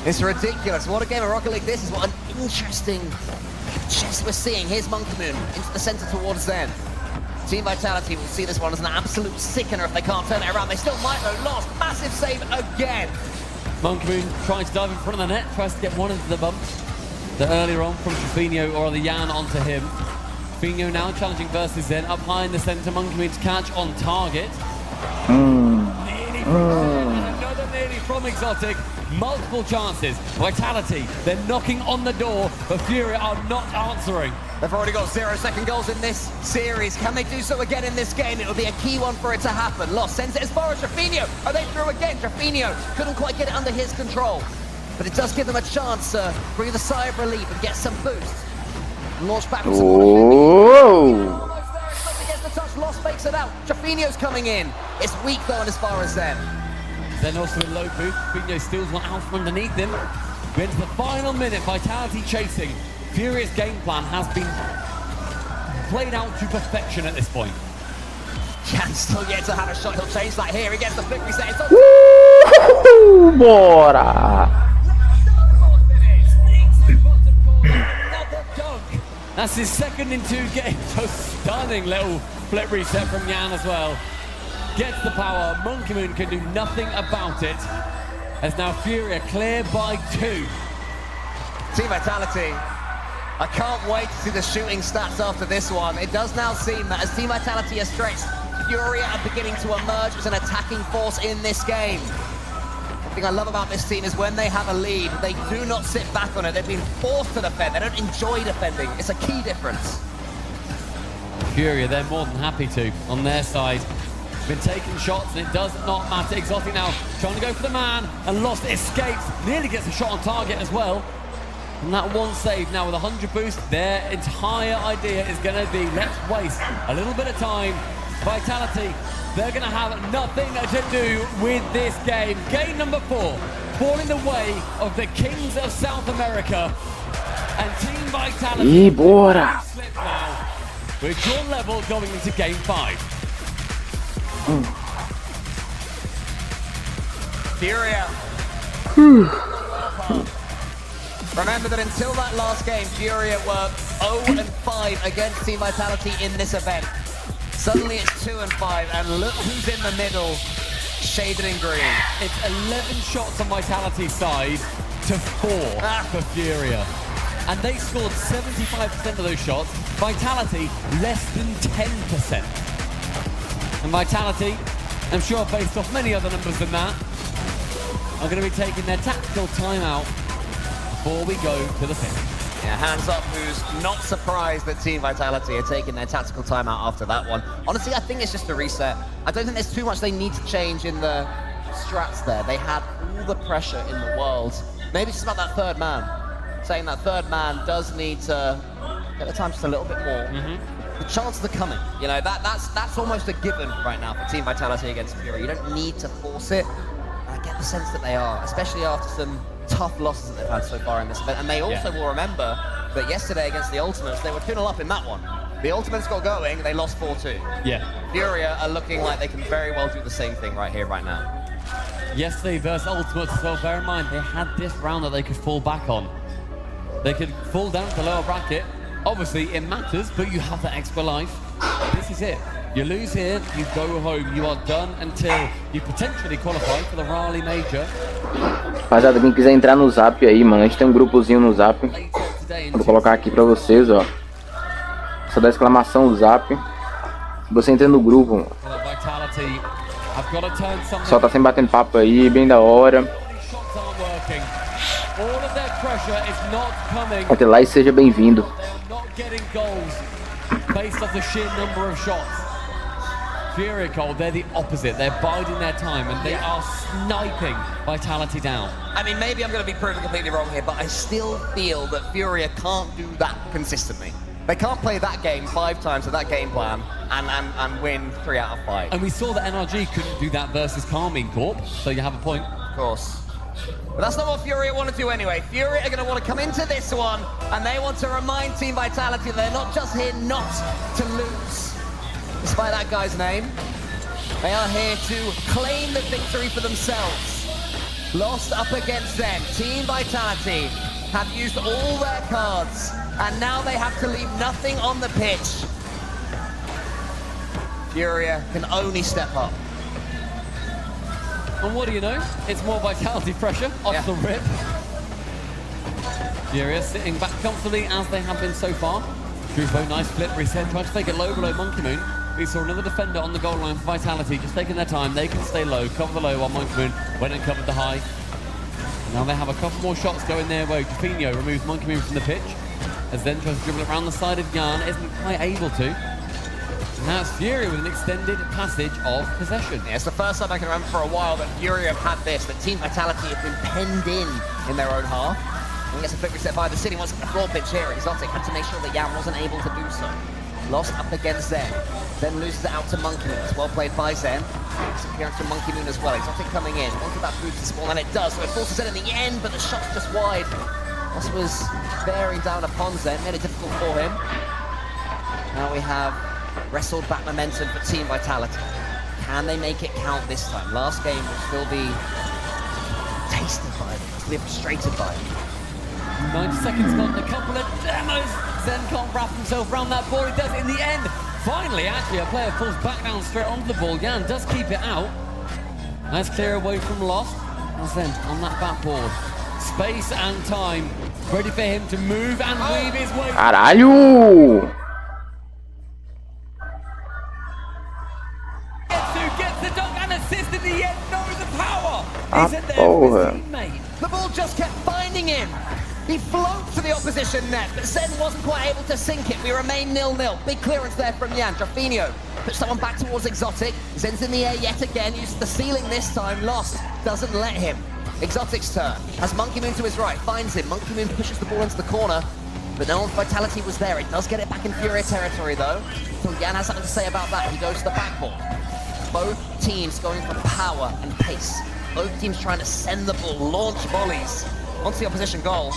It's ridiculous. What a game of Rocket League this is. What an interesting chess we're seeing. Here's Monkey Moon into the center towards them. Team Vitality will see this one as an absolute sickener if they can't turn it around. They still might though. Lost. Massive save again. Monkey Moon trying to dive in front of the net, tries to get one into the bumps. The earlier on from Trofino or the Jan onto him. Trofino now challenging versus Zen. Up high in the center, Monkey Moon to catch on target. Nearly another nearly from Exotic. Multiple chances. Vitality, they're knocking on the door, but Furia are not answering. They've already got 0-second goals in this series. Can they do so again in this game? It'll be a key one for it to happen. Lost sends it as far as Trofino. Are they through again? Trofino couldn't quite get it under his control. But it does give them a chance to breathe a sigh of relief and get some boost. Launch back with some more. Gets the touch. Lost fakes it out. Trofino's coming in. It's weak though, and as far as them. Then also in low boost, Trofino steals one out from underneath him. We're into the final minute. Vitality chasing. Furia's game plan has been played out to perfection at this point. Jan's still yet to have a shot. He'll change that here. He gets the victory set. Bora! That's his second in 2 games. So stunning little flip reset from Jan as well. Gets the power. Monkey Moon can do nothing about it. As now Furia clear by 2. Team Vitality. I can't wait to see the shooting stats after this one. It does now seem that as Team Vitality has stretched, Furia are beginning to emerge as an attacking force in this game. The thing I love about this team is when they have a lead, they do not sit back on it. They've been forced to defend. They don't enjoy defending. It's a key difference. Furia, they're more than happy to on their side. Been taking shots and it does not matter. Exotic now trying to go for the man and Lost escapes. Nearly gets a shot on target as well. And that one save now with 100 boost, their entire idea is going to be let's waste a little bit of time. Vitality, they're going to have nothing to do with this game. Game number 4, falling the way of the Kings of South America. And Team Vitality Bora! now with drawn level going into game 5. Furia. Remember that until that last game, Furia were 0-5 against Team Vitality in this event. Suddenly it's 2-5, and look who's in the middle, shaded in green. It's 11 shots on Vitality's side to 4 for Furia. And they scored 75% of those shots. Vitality, less than 10%. And Vitality, I'm sure based off many other numbers than that, are going to be taking their tactical timeout before we go to the finish. Yeah, hands up who's not surprised that Team Vitality are taking their tactical timeout after that one. Honestly, I think it's just a reset. I don't think there's too much they need to change in the strats there. They had all the pressure in the world. Maybe it's just about that third man. Saying that third man does need to get the time just a little bit more. The chances are coming. You know, that's almost a given right now for Team Vitality against Furia. You don't need to force it. I get the sense that they are, especially after some tough losses that they've had so far in this event. And they also will remember that yesterday against the Ultimates, they were 2-0 up in that one. The Ultimates got going, they lost 4-2. Yeah. Furia are looking like they can very well do the same thing right here, right now. Yesterday versus Ultimates as well, bear in mind, they had this round that they could fall back on. They could fall down to the lower bracket. Obviously, it matters, but you have that extra life. This is it. You lose here, you go home. You are done until you potentially qualify for the Raleigh Major. Rapaziada, quem quiser entrar no Zap aí, mano, a gente tem um grupozinho no Zap. Vou colocar aqui pra vocês, ó. Só dá exclamação Zap. Você entra no grupo. Só tá sempre batendo papo aí, bem da hora. Até lá e seja bem-vindo. Furia, Cole, they're the opposite. They're biding their time and they are sniping Vitality down. I mean, maybe I'm going to be proven completely wrong here, but I still feel that Furia can't do that consistently. They can't play that game 5 times with that game plan and win 3 out of 5. And we saw that NRG couldn't do that versus Carmine Corp, so you have a point. Of course. But that's not what Furia want to do anyway. Furia are going to want to come into this one and they want to remind Team Vitality that they're not just here not to lose. Despite that guy's name, They are here to claim the victory for themselves. Lost up against them. Team Vitality have used all their cards, and now they have to leave nothing on the pitch. Furia can only step up. And what do you know? It's more Vitality pressure off the rip. Furia sitting back comfortably as they have been so far. Drufo, nice flip reset, trying to take it low below Monkey Moon. We saw another defender on the goal line for Vitality, just taking their time. They can stay low, cover the low while Monkey Moon went and covered the high. Now they have a couple more shots going their way. Jaffinho removes Monkey Moon from the pitch, as then tries to dribble it around the side of Jan, isn't quite able to. Now it's Furia with an extended passage of possession. Yeah, it's the first time I can remember for a while that Furia have had this, that Team Vitality have been penned in their own half. And gets a quick reset by the City. Once at the floor pitch here, Exotic had to make sure that Jan wasn't able to do so. Lost up against Zen. Then loses it out to Monkey Moon. It's well played by Zen. Some clearance from Monkey Moon as well. Exotic coming in. Wanted that boost to spawn, and it does. So it forces Zen in the end, but the shot's just wide. This was bearing down upon Zen. Made it difficult for him. Now we have wrestled back momentum for Team Vitality. Can they make it count this time? Last game will still be tasted by them. Still be frustrated by them. 90 seconds gone, a couple of demos. Zen can't wrap himself around that ball. He does it in the end. Finally, actually, a player falls back down straight onto the ball. Jan does keep it out. Nice clear away from Lost. And Zen on that backboard. Space and time. Ready for him to move and weave his way. Caralho! Gets the dunk and assist in the end. Knows the power. Ah, He's in there with his teammate. The ball just kept finding him. He floats to the opposition net, but Zen wasn't quite able to sink it. We remain 0-0. Big clearance there from Jan. Jaffinho puts someone back towards Exotic. Zen's in the air yet again, uses the ceiling this time. Lost, doesn't let him. Exotic's turn. Has Monkey Moon to his right, finds him. Monkey Moon pushes the ball into the corner, but no one's Vitality was there. It does get it back in Furia territory though. So Jan has something to say about that. He goes to the backboard. Both teams going for power and pace. Both teams trying to send the ball, launch volleys onto the opposition goal.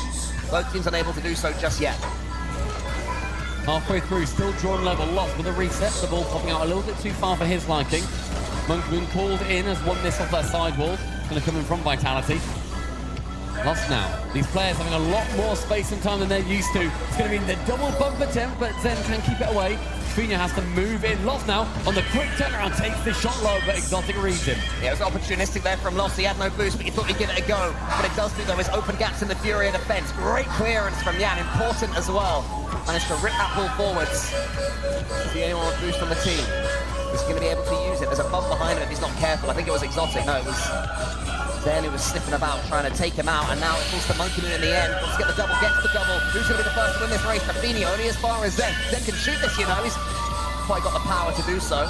Both teams unable to do so just yet. Halfway through, still drawn level. Lost with a reset. The ball popping out a little bit too far for his liking. Monkey Moon called in as one miss off that sidewall. Going to come in from Vitality. Lost now. These players having a lot more space and time than they're used to. It's going to be the double bump attempt, but Zen can keep it away. Furia has to move in. Lost now on the quick turnaround, takes the shot low, but Exotic reads him. Yeah, it was opportunistic there from Lost. He had no boost, but he thought he'd give it a go. What it does do, though, is open gaps in the Furia defense. Great clearance from Jan, important as well. Managed to rip that ball forwards. Is the only one with boost on the team? Is he going to be able to use it? There's a bump behind him if he's not careful. I think it was Exotic. No, it was Zen who was sniffing about, trying to take him out, and now it falls to Monkey Moon in the end. Wants to get the double, gets the double. Who's going to be the first to win this race? Jaffinho, only as far as Zen. Zen can shoot this, you know. He's quite got the power to do so.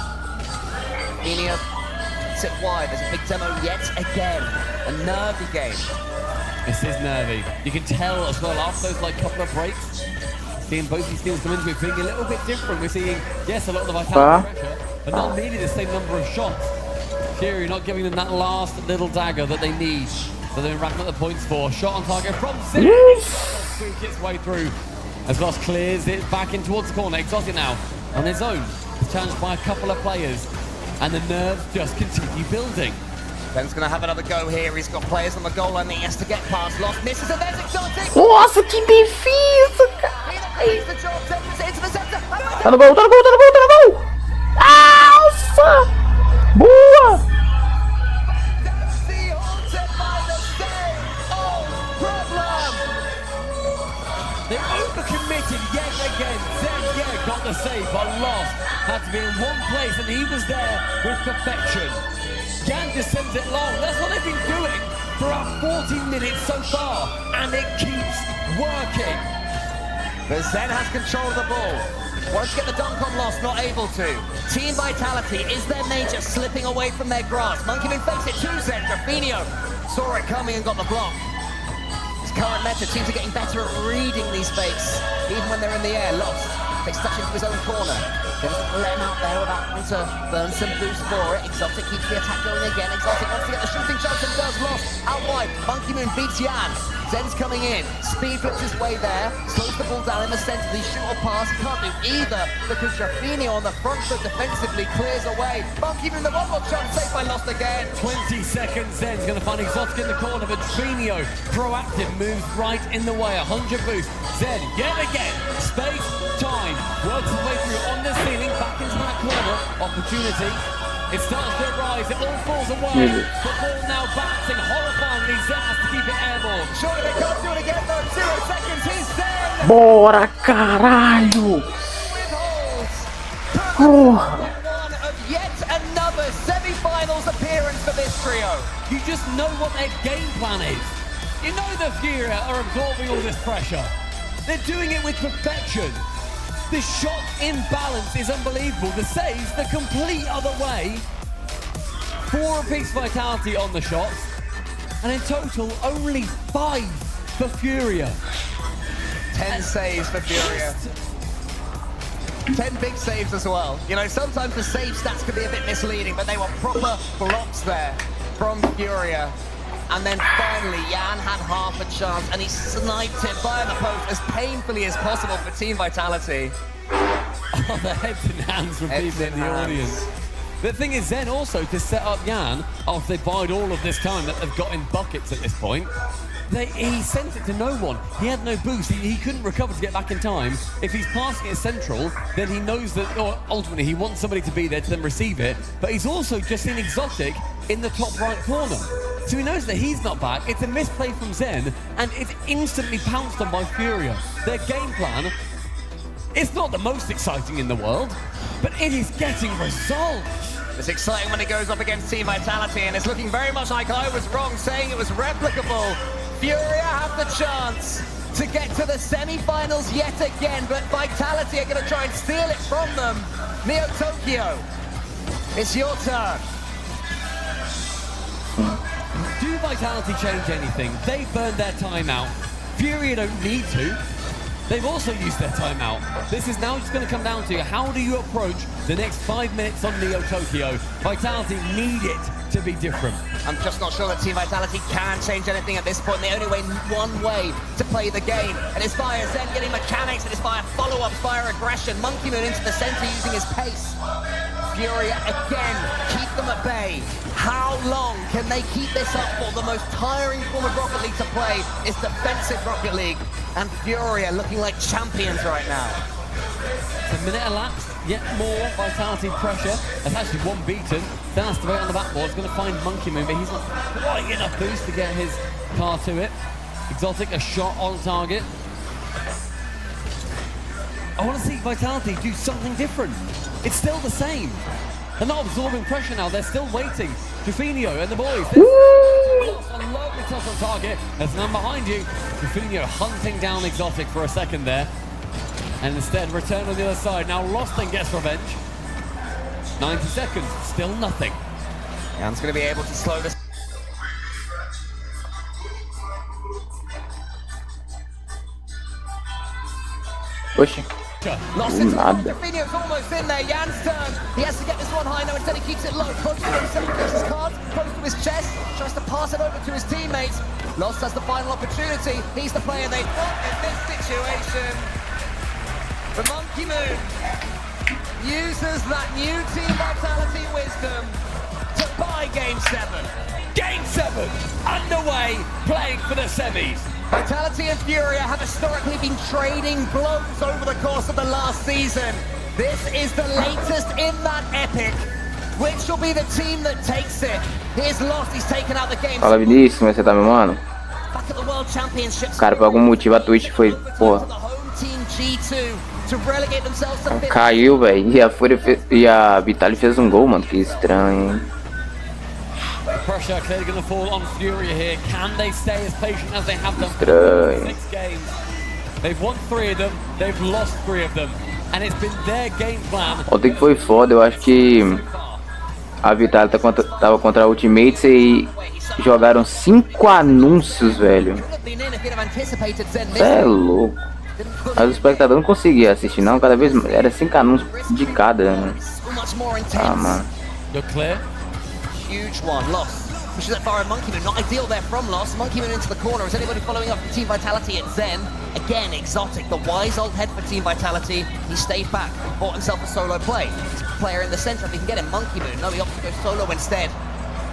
Jaffinho sit wide. There's a big demo yet again. A nervy game. This is nervy. You can tell as well after those couple of breaks. Seeing both these teams come into it being a little bit different. We're seeing, yes, a lot of the Vitality pressure, but not needing the same number of shots. Fury not giving them that last little dagger that they need. So they're racking up the points for. Shot on target from Zen. Squeak its way through. As Lost clears it back in towards the corner. Exotic now on his own. He's challenged by a couple of players. And the nerves just continue building. Ben's going to have another go here. He's got players on the goal line that he has to get past. Lost misses, and there's Exotic. Nossa, que defesa, cara! The job, into the center. Tá no gol, tá no gol, tá no gol, tá no gol! Nossa! Boa! They overcommitted yet again. Zen, yeah, got the save, but Lost had to be in one place, and he was there with perfection. Jan just sends it long. That's what they've been doing for about 14 minutes so far, and it keeps working. But Zen has control of the ball. Wants to get the dunk on Lost, not able to. Team Vitality, is their major slipping away from their grasp? Monkey Moon fakes it to Zen. Jaffinho saw it coming and got the block. His current method seems to be getting better at reading these fakes, even when they're in the air. Lost takes touch into his own corner. Doesn't let him out there without having to burn some boost for it. Exotic keeps the attack going again. Exotic wants to get the shooting chance and does. Lost out wide Monkey Moon beats Jan. Zen's coming in. Speed flips his way there. Slows the ball down in the center. The shoot or pass. He can't do either because Rafinha on the front foot defensively clears away. Monkey Moon, the one more shot saved by Lost again. 20 seconds. Zen's going to find Exotic in the corner, but Trino, proactive, moves right in the way. 100 boost. Zen, yet again. Space, time. Works his way through on the ceiling. Back into that corner. Opportunity. It starts to rise, it all falls away. The ball now bouncing horrifyingly. Zen has to keep it airborne. Surely they can't do it again though. 0 seconds, he's Zen! Bora, caralho! One of yet another semi-finals appearance for this trio. You just know what their game plan is. You know the Furia are absorbing all this pressure. They're doing it with perfection. The shot imbalance is unbelievable. The saves the complete other way. 4 apiece vitality on the shots. And in total, only 5 for Furia. 10 saves for Furia. 10 big saves as well. You know, sometimes the save stats can be a bit misleading, but they were proper blocks there from Furia. And then finally, Jan had half a chance, and he sniped it by the post as painfully as possible for Team Vitality. Oh, the heads and hands from people in the audience. The thing is then also to set up Jan, after they bide all of this time that they've got in buckets at this point, he sent it to no one. He had no boost. He couldn't recover to get back in time. If he's passing it central, then he knows that ultimately he wants somebody to be there to then receive it. But he's also just seen Exotic in the top right corner. So he knows that he's not back. It's a misplay from Zen, and it's instantly pounced on by Furia. Their game plan, it's not the most exciting in the world, but it is getting results. It's exciting when it goes up against Team Vitality, and it's looking very much like I was wrong saying it was replicable. Furia have the chance to get to the semi-finals yet again, but Vitality are going to try and steal it from them. Neo Tokyo, it's your turn. Do Vitality change anything? They've burned their timeout. Furia don't need to. They've also used their timeout. This is now just going to come down to how do you approach the next 5 minutes on Neo Tokyo. Vitality need it to be different. I'm just not sure that Team Vitality can change anything at this point. They only way one way to play the game, and it's via Zen getting mechanics, and it's via follow-ups, via aggression. Monkey Moon into the center using his pace. Furia again, keep them at bay. How long can they keep this up for? The most tiring form of Rocket League to play is defensive Rocket League, and Furia looking like champions right now. A minute elapsed, yet more Vitality pressure. That's actually one beaten. Then has to wait on the backboard. He's going to find Monkey Moon, but he's not quite enough boost to get his car to it. Exotic, a shot on target. I want to see Vitality do something different. It's still the same. They're not absorbing pressure now. They're still waiting. Jufinho and the boys. A lovely toss on target. There's none behind you. Jufinho hunting down Exotic for a second there. And instead return on the other side. Now Loston gets revenge. 90 seconds. Still nothing. Jan's going to be able to slow this. Pushing. Lost into Jufinho's almost in there. Jan's turn. He has to get this one high. No, instead he keeps it low. Close to himself, gets his card, close to his chest. Tries to pass it over to his teammates. Lost has the final opportunity. He's the player they want in this situation. The Monkey Moon uses that new Team Vitality wisdom to buy Game 7. Game 7 underway, playing for the semis. Vitality and Furia have historically been trading blows over the course of the last season. This is the latest in that epic. Which will be the team that takes it? Here's Lost, he's taken out the game. Fala, Vinícius, como você tá, meu mano? Back at the World Championships. Cara, por algum motivo a Twitch foi, porra, caiu, velho. E a Furia e a Vitaly fez um gol, mano. Que estranho, hein? Pressure clearly going to fall on Furia here. Can they stay as patient as they have done for 6 games? They've won 3 of them, they've lost 3 of them, and it's been their game plan. Ontem que foi foda, eu acho que a Vitaly tava contra a Ultimates e jogaram 5 anúncios, velho. Cê é louco. Mas o espectador não conseguia assistir, não. Cada vez era 5 anúncios de cada, né? Ah, mano. You're clear. Huge one, Lost. Pushes it far, and Monkey Moon, not ideal there from Lost. Monkey Moon into the corner. Is anybody following up from Team Vitality at Zen? Again, Exotic, the wise old head for Team Vitality. He stayed back, bought himself a solo play. He's a player in the center, if he can get him. Monkey Moon, no, he opts to go solo instead.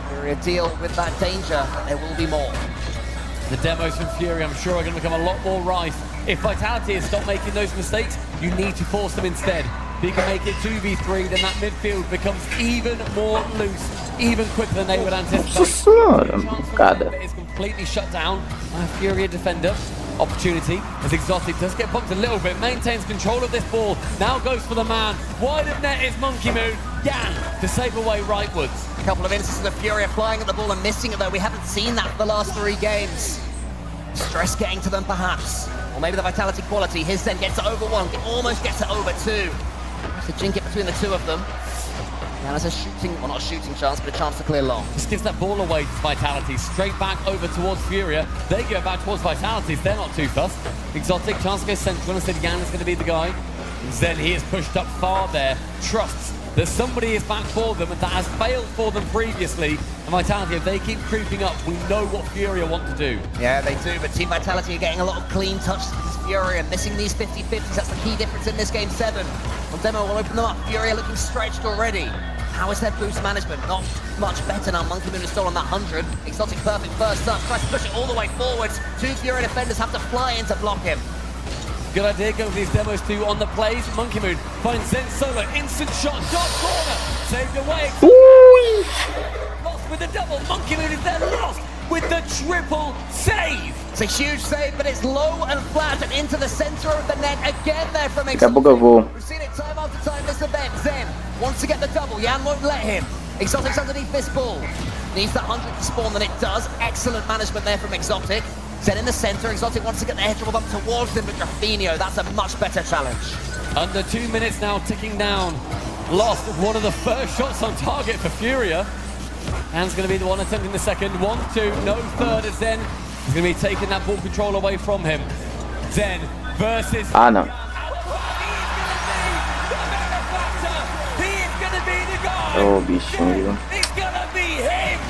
Furia deal with that danger, there will be more. The demos from Furia, I'm sure, are going to become a lot more rife. If Vitality has stopped making those mistakes, you need to force them instead. If you can make it 2v3, then that midfield becomes even more loose, even quicker than they would anticipate. It's completely shut down by a Furia defender. Opportunity as Exotic does get bumped a little bit, maintains control of this ball, now goes for the man. Wide of net is Monkey Moon. Yan to save away rightwards. A couple of instances of Furia flying at the ball and missing it, though. We haven't seen that for the last 3 games. Stress getting to them, perhaps. Or maybe the Vitality quality. His Zen gets it over 1, almost gets it over 2. To jink it between the 2 of them. Yan has a shooting, well, not a shooting chance, but a chance to clear long. Just gives that ball away to Vitality, straight back over towards Furia. They go back towards Vitality, they're not too fussed. Exotic, chance to go central, and said Yan is going to be the guy. Zen, he is pushed up far there, trusts that somebody is back for them, and that has failed for them previously. And Vitality, if they keep creeping up, we know what Furia want to do. Yeah, they do, but Team Vitality are getting a lot of clean touches against Furia, missing these 50-50s. That's the key difference in this game 7. Well, Demo will open them up. Furia looking stretched already. How is their boost management? Not much better now. Monkey Moon is still on that 100. Exotic perfect first touch. Tries to push it all the way forwards. 2 Furia defenders have to fly in to block him. Good idea, going for these demos too on the plays. Monkey Moon finds Zen solo, instant shot, dark corner, saved away. Lost with the double. Monkey Moon is there, lost with the triple save. It's a huge save, but it's low and flat and into the center of the net again there from Exotic. We've seen it time after time this event. Zen wants to get the double. Yan won't let him. Exotic's underneath this ball. Needs that 100 to spawn, then it does. Excellent management there from Exotic. Zen in the center. Exotic wants to get the head dribble up towards him, but Drafinio, that's a much better challenge. Under 2 minutes now, ticking down. Lost one of the first shots on target for Furia. Hand's going to be the one attempting the second. 1-2, no third as Zen. He's going to be taking that ball control away from him. Zen versus... no. He's going to be the guy. Oh, bichinho. It's going to be him.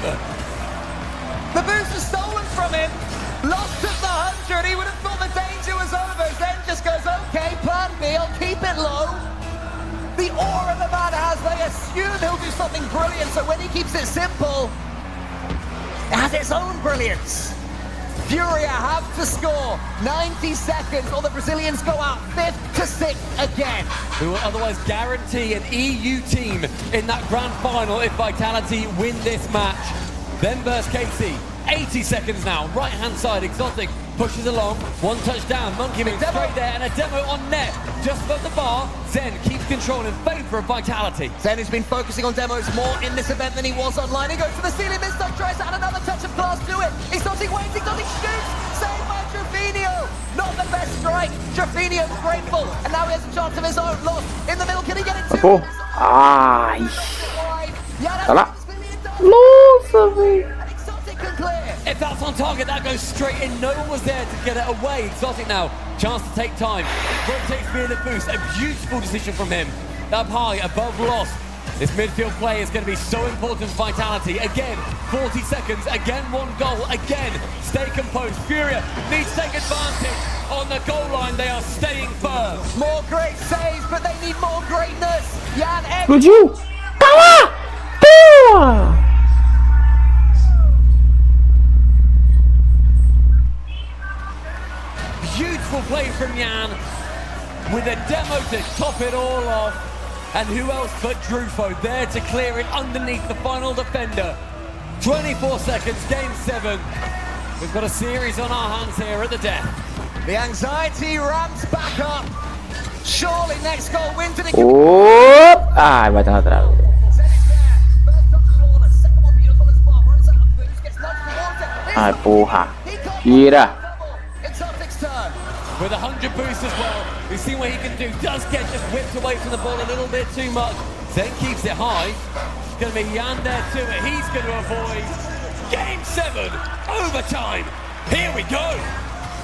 The boost is stolen from him. Lost at the 100. He would have thought the danger was over. Zen just goes, okay, plan B, I'll keep it low. The aura the man has, they assume he'll do something brilliant, so when he keeps it simple, it has its own brilliance. Furia have to score 90 seconds or the Brazilians go out 5th to 6th again. We will otherwise guarantee an EU team in that grand final if Vitality win this match. Then versus Casey. 80 seconds now, right hand side, Exotic pushes along, 1 touchdown, Monkey Moon straight there, and a demo on net, just above the bar. Zen keeps control in favour of Vitality. Zen has been focusing on demos more in this event than he was online. He goes for the ceiling, this time tries to add another touch of class to it. Exotic waits, Exotic shoots, saved by Drafinio. Not the best strike, Drafinio grateful, and now he has a chance of his own. Lost in the middle, can he get it to? Ai. Tá lá. Nossa, velho. If that's on target, that goes straight in. No one was there to get it away. Exotic now, chance to take time. Rotates via the boost. A beautiful decision from him. Up high, above Lost. This midfield play is going to be so important for Vitality. Again, 40 seconds. Again, 1 goal. Again, stay composed. Furia needs to take advantage. On the goal line, they are staying firm. More great saves, but they need more greatness. Yan Explodiu! Tá lá! Boa! Beautiful play from Yan with a demo to top it all off. And who else but Drufo there to clear it underneath the final defender. 24 seconds, game 7. We've got a series on our hands here at the death. The anxiety ramps back up. Surely next goal wins it. Ai, vai estar na trave. Ai, porra. Tira. With 100 boosts as well, we've seen what he can do. Does get just whipped away from the ball a little bit too much. Then keeps it high. It's going to be Yan there to it. He's going to avoid. Game 7, overtime. Here we go.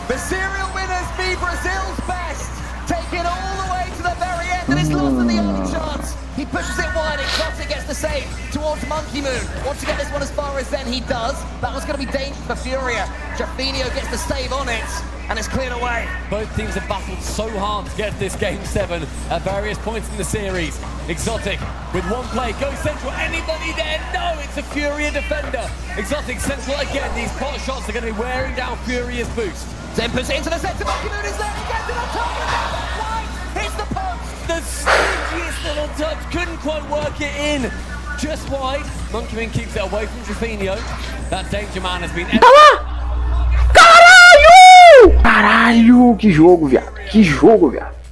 The serial winners be Brazil's best. Take it all the way to the very end, and it's lost in the early chance. He pushes it wide, Exotic gets the save towards Monkey Moon. Wants to get this one as far as then he does. That was going to be dangerous for Furia. Jaffinio gets the save on it, and it's cleared away. Both teams have battled so hard to get this Game 7 at various points in the series. Exotic with one play, goes central, anybody there? No, it's a Furia defender. Exotic central again, these pot shots are going to be wearing down Furia's boost. Zen puts it into the center, Monkey Moon is there, he gets it on top of that line, hits the post. The sneakiest little touch, couldn't quite work it in. Just wide, Monkey Moon keeps it away from Jaffinio. That danger man has been... Caralho! Caralho, que jogo, viado. Que jogo, viado.